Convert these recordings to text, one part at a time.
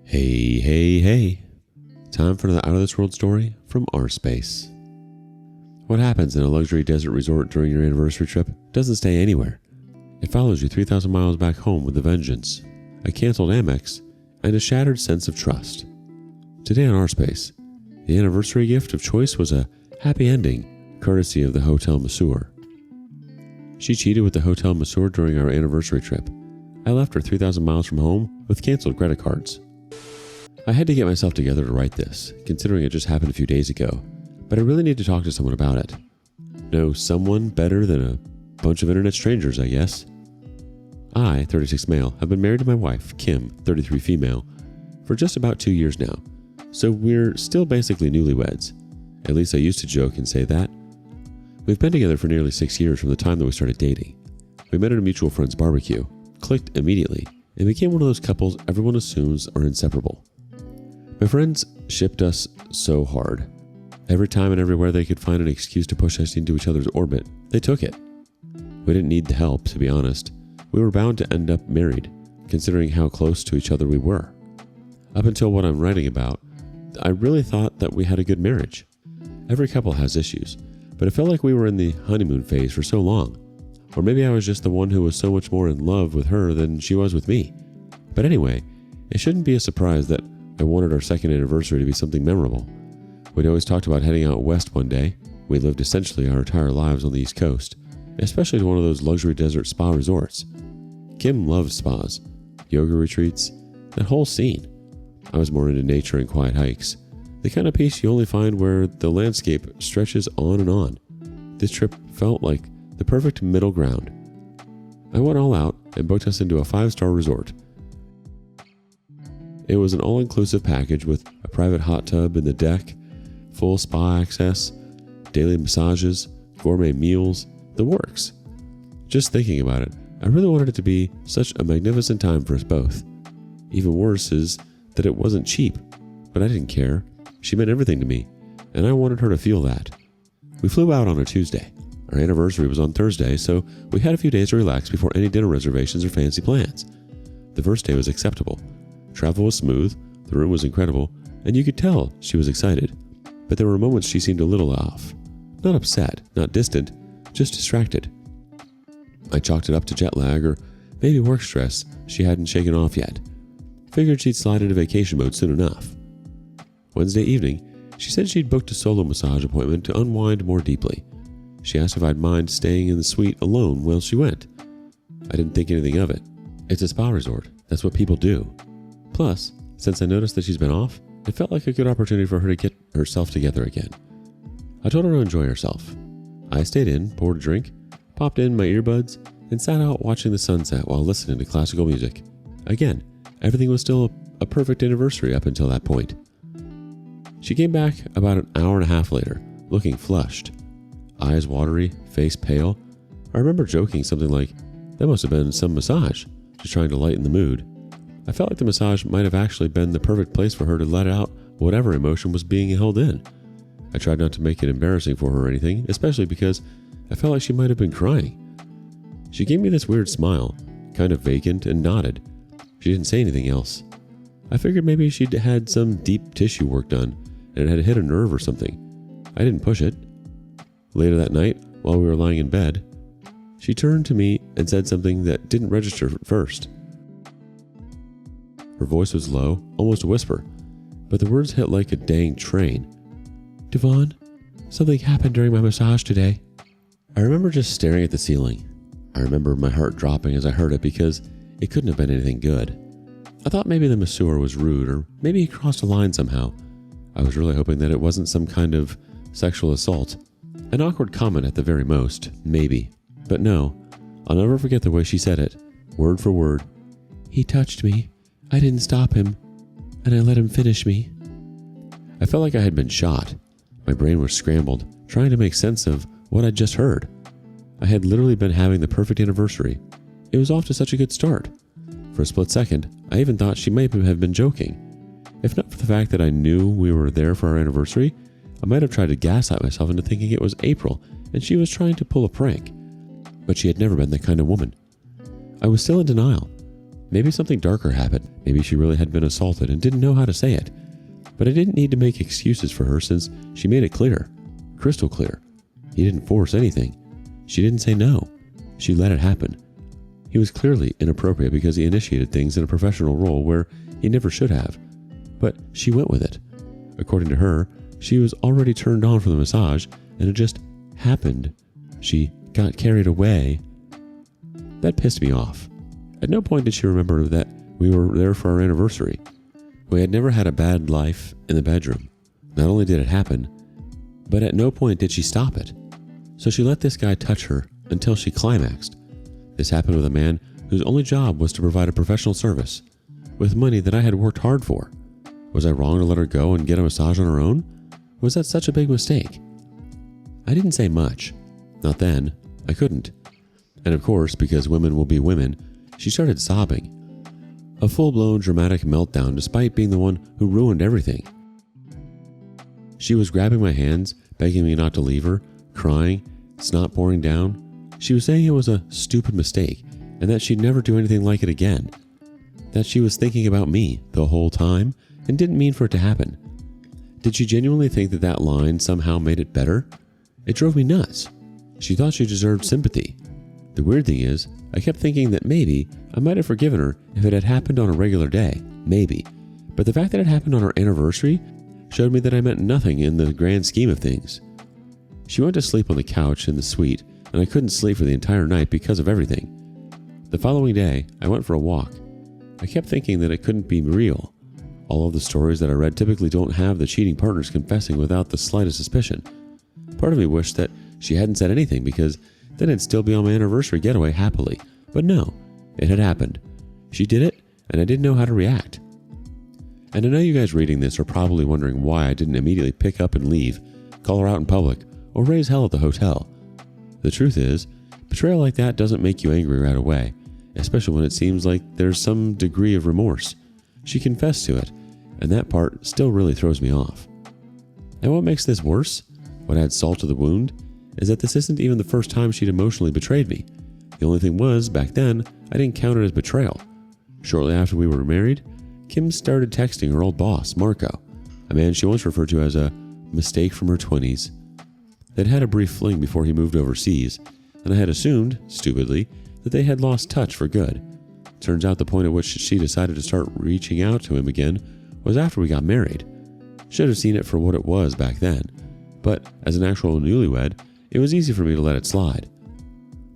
Hey, hey, hey. Time for another out-of-this-world story from rSpace. What happens in a luxury desert resort during your anniversary trip doesn't stay anywhere. It follows you 3,000 miles back home with a vengeance, a canceled Amex, and a shattered sense of trust. Today on rSpace, the anniversary gift of choice was a happy ending, courtesy of the hotel masseur. She cheated with the hotel masseur during our anniversary trip. I left her 3,000 miles from home with canceled credit cards. I had to get myself together to write this, considering it just happened a few days ago, but I really need to talk to someone about it. No, someone better than a bunch of internet strangers, I guess. I, 36 male, have been married to my wife, Kim, 33 female, for just about 2 years now, so we're still basically newlyweds. At least I used to joke and say that. We've been together for nearly 6 years from the time that we started dating. We met at a mutual friend's barbecue, clicked immediately, and became one of those couples everyone assumes are inseparable. My friends shipped us so hard. Every time and everywhere they could find an excuse to push us into each other's orbit, they took it. We didn't need the help, to be honest. We were bound to end up married, considering how close to each other we were. Up until what I'm writing about, I really thought that we had a good marriage. Every couple has issues, but it felt like we were in the honeymoon phase for so long. Or maybe I was just the one who was so much more in love with her than she was with me. But anyway, it shouldn't be a surprise that I wanted our second anniversary to be something memorable. We'd always talked about heading out west one day. We lived essentially our entire lives on the East Coast, especially to one of those luxury desert spa resorts. Kim loves spas, yoga retreats, that whole scene. I was more into nature and quiet hikes, the kind of peace you only find where the landscape stretches on and on. This trip felt like the perfect middle ground. I went all out and booked us into a 5-star resort. It was an all-inclusive package with a private hot tub in the deck, full spa access, daily massages, gourmet meals, the works. Just thinking about it, I really wanted it to be such a magnificent time for us both. Even worse is that it wasn't cheap, but I didn't care. She meant everything to me, and I wanted her to feel that. We flew out on a Tuesday. Our anniversary was on Thursday, so we had a few days to relax before any dinner reservations or fancy plans. The first day was acceptable. Travel was smooth, the room was incredible, and you could tell she was excited. But there were moments she seemed a little off. Not upset, not distant, just distracted. I chalked it up to jet lag or maybe work stress she hadn't shaken off yet. Figured she'd slide into vacation mode soon enough. Wednesday evening, she said she'd booked a solo massage appointment to unwind more deeply. She asked if I'd mind staying in the suite alone while she went. I didn't think anything of it. It's a spa resort. That's what people do. Plus, since I noticed that she's been off, it felt like a good opportunity for her to get herself together again. I told her to enjoy herself. I stayed in, poured a drink, popped in my earbuds, and sat out watching the sunset while listening to classical music. Again, everything was still a perfect anniversary up until that point. She came back about an hour and a half later, looking flushed. Eyes watery, face pale. I remember joking something like, that must have been some massage, just trying to lighten the mood. I felt like the massage might have actually been the perfect place for her to let out whatever emotion was being held in. I tried not to make it embarrassing for her or anything, especially because I felt like she might have been crying. She gave me this weird smile, kind of vacant, and nodded. She didn't say anything else. I figured maybe she'd had some deep tissue work done, and it had hit a nerve or something. I didn't push it. Later that night, while we were lying in bed, she turned to me and said something that didn't register at first. Her voice was low, almost a whisper, but the words hit like a dang train. Devon, something happened during my massage today. I remember just staring at the ceiling. I remember my heart dropping as I heard it because it couldn't have been anything good. I thought maybe the masseur was rude or maybe he crossed a line somehow. I was really hoping that it wasn't some kind of sexual assault. An awkward comment at the very most, maybe. But no, I'll never forget the way she said it, word for word. He touched me. I didn't stop him, and I let him finish me. I felt like I had been shot. My brain was scrambled, trying to make sense of what I'd just heard. I had literally been having the perfect anniversary. It was off to such a good start. For a split second, I even thought she might have been joking. If not for the fact that I knew we were there for our anniversary, I might have tried to gaslight myself into thinking it was April and she was trying to pull a prank. But she had never been that kind of woman. I was still in denial. Maybe something darker happened. Maybe she really had been assaulted and didn't know how to say it. But I didn't need to make excuses for her since she made it clear. Crystal clear. He didn't force anything. She didn't say no. She let it happen. He was clearly inappropriate because he initiated things in a professional role where he never should have. But she went with it. According to her, she was already turned on from the massage and it just happened. She got carried away. That pissed me off. At no point did she remember that we were there for our anniversary. We had never had a bad life in the bedroom. Not only did it happen, but at no point did she stop it. So she let this guy touch her until she climaxed. This happened with a man whose only job was to provide a professional service with money that I had worked hard for. Was I wrong to let her go and get a massage on her own? Was that such a big mistake? I didn't say much. Not then. I couldn't. And of course, because women will be women, she started sobbing. A full-blown dramatic meltdown despite being the one who ruined everything. She was grabbing my hands, begging me not to leave her, crying, snot pouring down. She was saying it was a stupid mistake and that she'd never do anything like it again. That she was thinking about me the whole time and didn't mean for it to happen. Did she genuinely think that that line somehow made it better? It drove me nuts. She thought she deserved sympathy. The weird thing is, I kept thinking that maybe I might have forgiven her if it had happened on a regular day. Maybe. But the fact that it happened on our anniversary showed me that I meant nothing in the grand scheme of things. She went to sleep on the couch in the suite, and I couldn't sleep for the entire night because of everything. The following day, I went for a walk. I kept thinking that it couldn't be real. All of the stories that I read typically don't have the cheating partners confessing without the slightest suspicion. Part of me wished that she hadn't said anything because then I'd still be on my anniversary getaway happily. But no, it had happened. She did it, and I didn't know how to react. And I know you guys reading this are probably wondering why I didn't immediately pick up and leave, call her out in public, or raise hell at the hotel. The truth is, betrayal like that doesn't make you angry right away, especially when it seems like there's some degree of remorse. She confessed to it, and that part still really throws me off. And what makes this worse, what adds salt to the wound, is that this isn't even the first time she'd emotionally betrayed me. The only thing was, back then, I didn't count it as betrayal. Shortly after we were married, Kim started texting her old boss, Marco, a man she once referred to as a mistake from her 20s. They'd had a brief fling before he moved overseas, and I had assumed, stupidly, that they had lost touch for good. Turns out the point at which she decided to start reaching out to him again was after we got married. Should have seen it for what it was back then, but as an actual newlywed, it was easy for me to let it slide.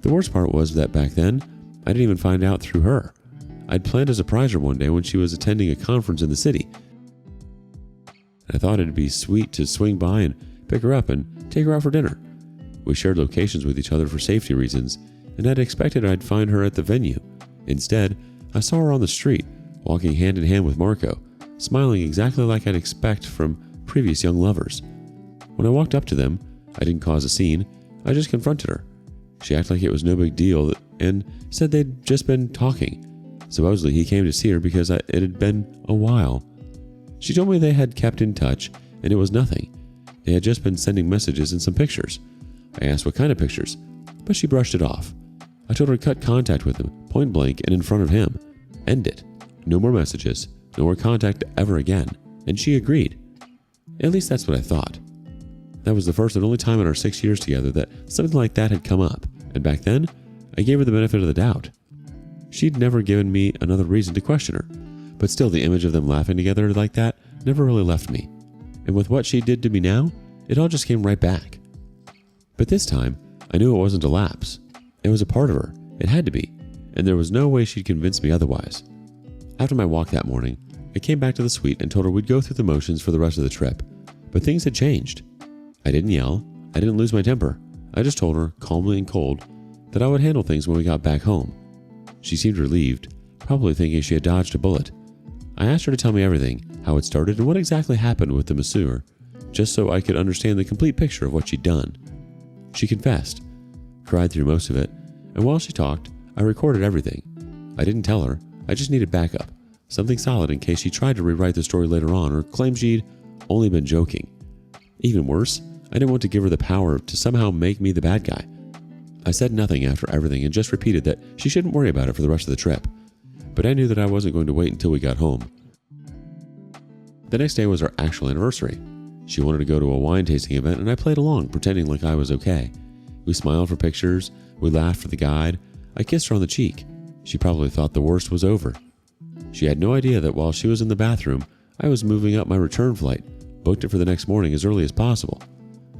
The worst part was that back then, I didn't even find out through her. I'd planned to surprise her one day when she was attending a conference in the city. I thought it'd be sweet to swing by and pick her up and take her out for dinner. We shared locations with each other for safety reasons, and I'd expected I'd find her at the venue. Instead, I saw her on the street, walking hand in hand with Marco, smiling exactly like I'd expect from previous young lovers. When I walked up to them, I didn't cause a scene, I just confronted her. She acted like it was no big deal and said they'd just been talking. Supposedly he came to see her because it had been a while. She told me they had kept in touch and it was nothing. They had just been sending messages and some pictures. I asked what kind of pictures, but she brushed it off. I told her to cut contact with him, point blank and in front of him. End it. No more messages, no more contact ever again. And she agreed. At least that's what I thought. That was the first and only time in our 6 years together that something like that had come up, and back then, I gave her the benefit of the doubt. She'd never given me another reason to question her, but still the image of them laughing together like that never really left me. And with what she did to me now, it all just came right back. But this time, I knew it wasn't a lapse. It was a part of her. It had to be, and there was no way she'd convince me otherwise. After my walk that morning, I came back to the suite and told her we'd go through the motions for the rest of the trip, but things had changed. I didn't yell. I didn't lose my temper. I just told her, calmly and cold, that I would handle things when we got back home. She seemed relieved, probably thinking she had dodged a bullet. I asked her to tell me everything, how it started and what exactly happened with the masseur, just so I could understand the complete picture of what she'd done. She confessed, cried through most of it, and while she talked, I recorded everything. I didn't tell her, I just needed backup, something solid in case she tried to rewrite the story later on or claimed she'd only been joking. Even worse, I didn't want to give her the power to somehow make me the bad guy. I said nothing after everything and just repeated that she shouldn't worry about it for the rest of the trip. but I knew that I wasn't going to wait until we got home. The next day was our actual anniversary. She wanted to go to a wine tasting event, and I played along, pretending like I was okay. We smiled for pictures, we laughed for the guide. I kissed her on the cheek. She probably thought the worst was over. She had no idea that while she was in the bathroom, I was moving up my return flight, booked it for the next morning as early as possible.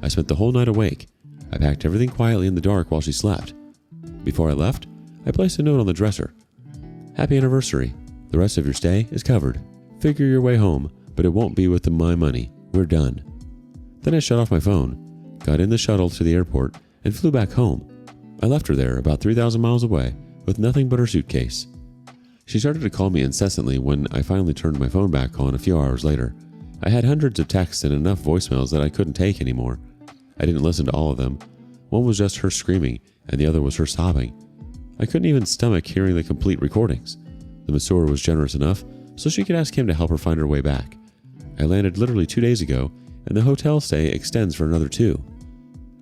I spent the whole night awake. I packed everything quietly in the dark while she slept. Before I left, I placed a note on the dresser. Happy anniversary. The rest of your stay is covered. Figure your way home, but it won't be with my money. We're done. Then I shut off my phone, got in the shuttle to the airport, and flew back home. I left her there about 3,000 miles away with nothing but her suitcase. She started to call me incessantly when I finally turned my phone back on a few hours later. I had hundreds of texts and enough voicemails that I couldn't take anymore. I didn't listen to all of them. One was just her screaming, and the other was her sobbing. I couldn't even stomach hearing the complete recordings. The masseur was generous enough so she could ask him to help her find her way back. I landed literally 2 days ago, and the hotel stay extends for another 2.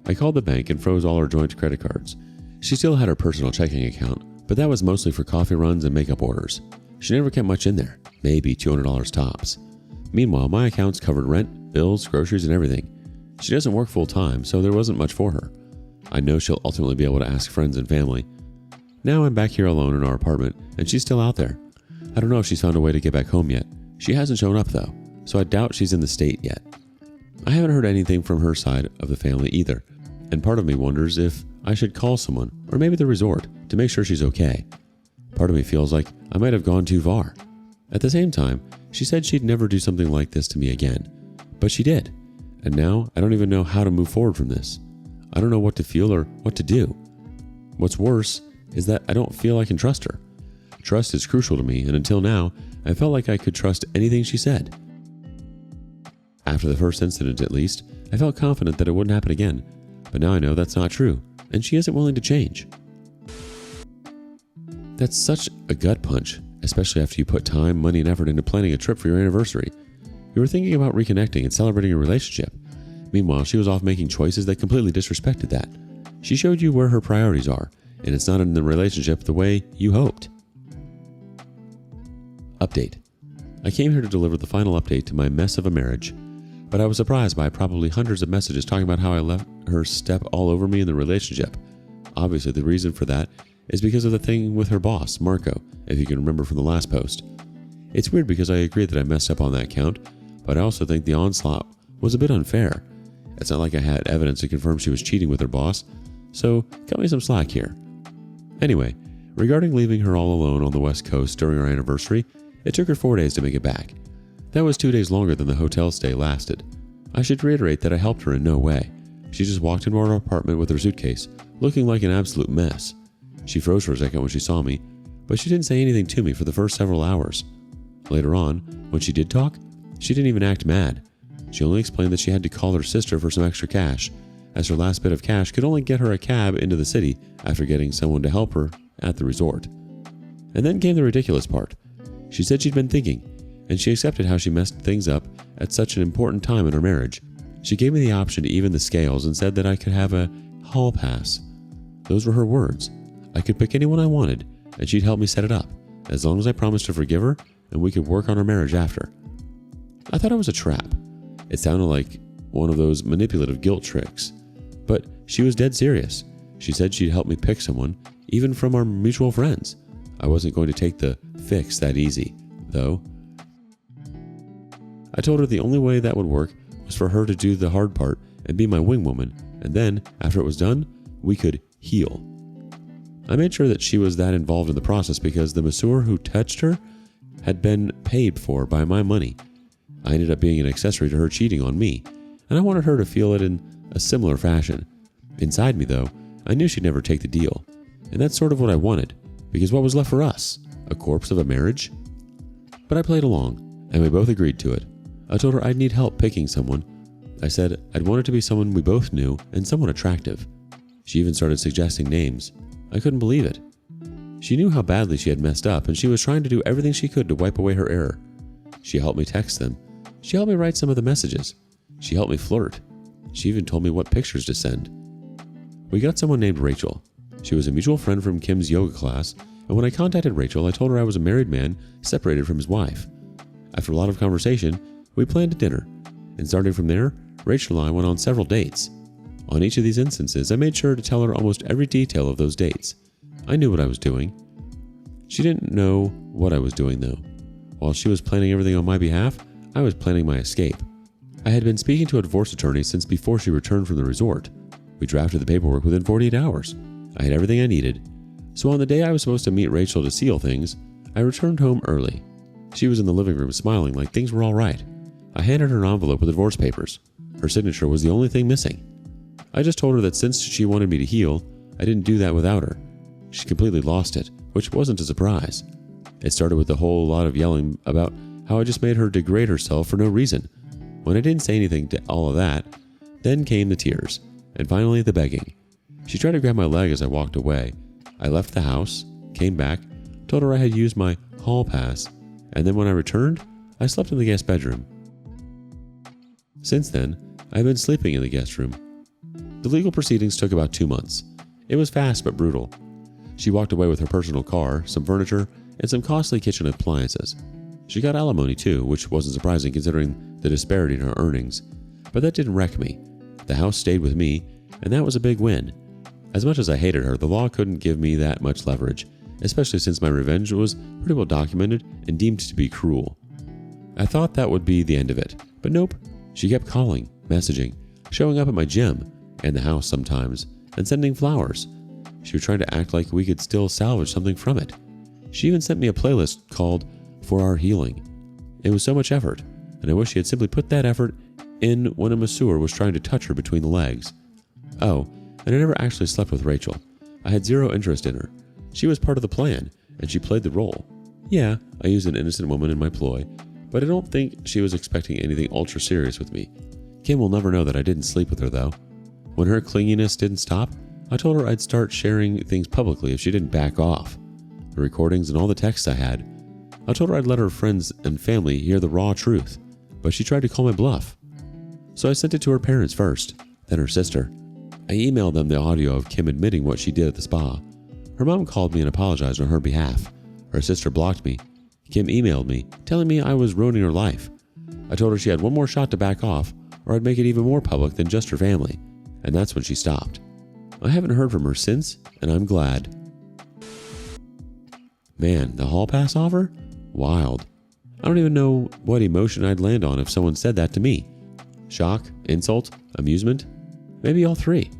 I called the bank and froze all her joint credit cards. She still had her personal checking account, but that was mostly for coffee runs and makeup orders. She never kept much in there, maybe $200 tops. Meanwhile, my accounts covered rent, bills, groceries, and everything. She doesn't work full time, so there wasn't much for her. I know she'll ultimately be able to ask friends and family. Now I'm back here alone in our apartment, and she's still out there. I don't know if she's found a way to get back home yet. She hasn't shown up though, so I doubt she's in the state yet. I haven't heard anything from her side of the family either, and part of me wonders if I should call someone, or maybe the resort, to make sure she's okay. Part of me feels like I might have gone too far. At the same time, she said she'd never do something like this to me again. But she did. And now I don't even know how to move forward from this. I don't know what to feel or what to do. What's worse is that I don't feel I can trust her. Trust is crucial to me, and until now, I felt like I could trust anything she said. After the first incident, at least, I felt confident that it wouldn't happen again. But now I know that's not true, and she isn't willing to change. That's such a gut punch, especially after you put time, money, and effort into planning a trip for your anniversary. You were thinking about reconnecting and celebrating your relationship. Meanwhile, she was off making choices that completely disrespected that. She showed you where her priorities are, and it's not in the relationship the way you hoped. Update. I came here to deliver the final update to my mess of a marriage, but I was surprised by probably hundreds of messages talking about how I let her step all over me in the relationship. Obviously, the reason for that is because of the thing with her boss, Marco, if you can remember from the last post. It's weird because I agree that I messed up on that count, but I also think the onslaught was a bit unfair. It's not like I had evidence to confirm she was cheating with her boss, so cut me some slack here. Anyway, regarding leaving her all alone on the West Coast during our anniversary, it took her 4 days to make it back. That was 2 days longer than the hotel stay lasted. I should reiterate that I helped her in no way. She just walked into our apartment with her suitcase, looking like an absolute mess. She froze for a second when she saw me, but she didn't say anything to me for the first several hours. Later on, when she did talk, she didn't even act mad. She only explained that she had to call her sister for some extra cash, as her last bit of cash could only get her a cab into the city after getting someone to help her at the resort. And then came the ridiculous part. She said she'd been thinking, and she accepted how she messed things up at such an important time in her marriage. She gave me the option to even the scales and said that I could have a hall pass. Those were her words. I could pick anyone I wanted, and she'd help me set it up, as long as I promised to forgive her and we could work on our marriage after. I thought it was a trap. It sounded like one of those manipulative guilt tricks. But she was dead serious. She said she'd help me pick someone, even from our mutual friends. I wasn't going to take the fix that easy, though. I told her the only way that would work was for her to do the hard part and be my wing woman, and then, after it was done, we could heal. I made sure that she was that involved in the process because the masseur who touched her had been paid for by my money. I ended up being an accessory to her cheating on me, and I wanted her to feel it in a similar fashion. Inside me, though, I knew she'd never take the deal, and that's sort of what I wanted, because what was left for us? A corpse of a marriage? But I played along, and we both agreed to it. I told her I'd need help picking someone. I said I'd want it to be someone we both knew and someone attractive. She even started suggesting names. I couldn't believe it. She knew how badly she had messed up, and she was trying to do everything she could to wipe away her error. She helped me text them. She helped me write some of the messages. She helped me flirt. She even told me what pictures to send. We got someone named Rachel. She was a mutual friend from Kim's yoga class, and when I contacted Rachel, I told her I was a married man separated from his wife. After a lot of conversation, we planned a dinner, and starting from there, Rachel and I went on several dates. On each of these instances, I made sure to tell her almost every detail of those dates. I knew what I was doing. She didn't know what I was doing, though. While she was planning everything on my behalf, I was planning my escape. I had been speaking to a divorce attorney since before she returned from the resort. We drafted the paperwork within 48 hours. I had everything I needed. So on the day I was supposed to meet Rachel to seal things, I returned home early. She was in the living room smiling like things were all right. I handed her an envelope with the divorce papers. Her signature was the only thing missing. I just told her that since she wanted me to heal, I didn't do that without her. She completely lost it, which wasn't a surprise. It started with a whole lot of yelling about how I just made her degrade herself for no reason. When I didn't say anything to all of that, then came the tears, and finally the begging. She tried to grab my leg as I walked away. I left the house, came back, told her I had used my hall pass, and then when I returned, I slept in the guest bedroom. Since then, I've been sleeping in the guest room. The legal proceedings took about 2 months. It was fast but brutal. She walked away with her personal car, some furniture, and some costly kitchen appliances. She got alimony too, which wasn't surprising considering the disparity in her earnings. But that didn't wreck me. The house stayed with me, and that was a big win. As much as I hated her, the law couldn't give me that much leverage, especially since my revenge was pretty well documented and deemed to be cruel. I thought that would be the end of it, but nope. She kept calling, messaging, showing up at my gym and the house sometimes, and sending flowers. She was trying to act like we could still salvage something from it. She even sent me a playlist called For Our Healing. It was so much effort, and I wish she had simply put that effort in when a masseur was trying to touch her between the legs. Oh, and I never actually slept with Rachel. I had zero interest in her. She was part of the plan, and she played the role. Yeah, I used an innocent woman in my ploy, but I don't think she was expecting anything ultra serious with me. Kim will never know that I didn't sleep with her, though. When her clinginess didn't stop, I told her I'd start sharing things publicly if she didn't back off. The recordings and all the texts I had. I told her I'd let her friends and family hear the raw truth, but she tried to call my bluff. So I sent it to her parents first, then her sister. I emailed them the audio of Kim admitting what she did at the spa. Her mom called me and apologized on her behalf. Her sister blocked me. Kim emailed me, telling me I was ruining her life. I told her she had one more shot to back off, or I'd make it even more public than just her family, and that's when she stopped. I haven't heard from her since, and I'm glad. Man, the hall pass offer? Wild. I don't even know what emotion I'd land on if someone said that to me. Shock, insult, amusement? Maybe all three.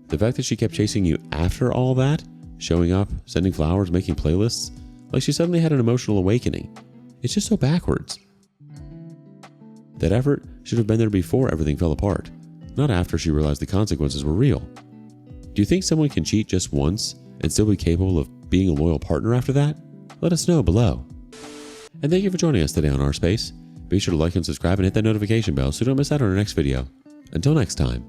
The fact that she kept chasing you after all that, showing up, sending flowers, making playlists, like she suddenly had an emotional awakening. It's just so backwards. That effort should have been there before everything fell apart, not after she realized the consequences were real. Do you think someone can cheat just once and still be capable of being a loyal partner after that? Let us know below. And thank you for joining us today on rSpace. Be sure to like and subscribe and hit that notification bell so you don't miss out on our next video. Until next time.